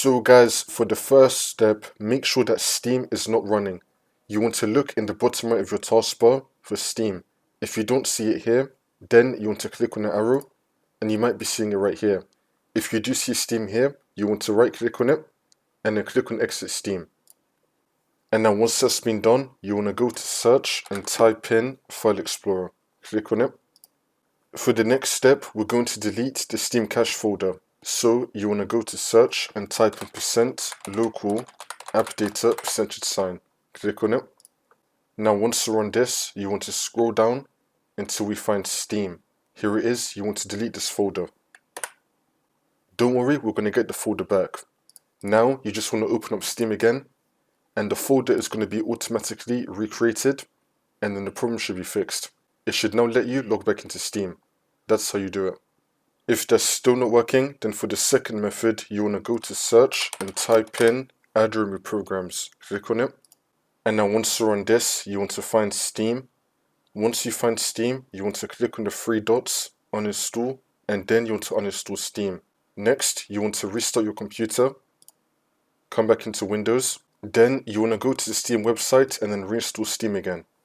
So guys, for the first step, make sure that Steam is not running. You want to look in the bottom right of your taskbar for Steam. If you don't see it here, then you want to click on the arrow, and you might be seeing it right here. If you do see Steam here, you want to right click on it, and then click on Exit Steam. And now once that's been done, you want to go to Search and type in File Explorer. Click on it. For the next step, we're going to delete the Steam cache folder. So you want to go to Search and type in %local app data %sign. Click on it. Now once you're on this, you want to scroll down until we find Steam. Here it is. You want to delete this folder. Don't worry, we're going to get the folder back. Now you just want to open up Steam again, and the folder is going to be automatically recreated, and then the problem should be fixed. It should now let you log back into Steam. That's how you do it. If that's still not working, then for the second method, you want to go to Search and type in Add or Remove Programs. Click on it. And now once you're on this, you want to find Steam. Once you find Steam, you want to click on the three dots, Uninstall, and then you want to uninstall Steam. Next, you want to restart your computer, come back into Windows. Then you want to go to the Steam website and then reinstall Steam again.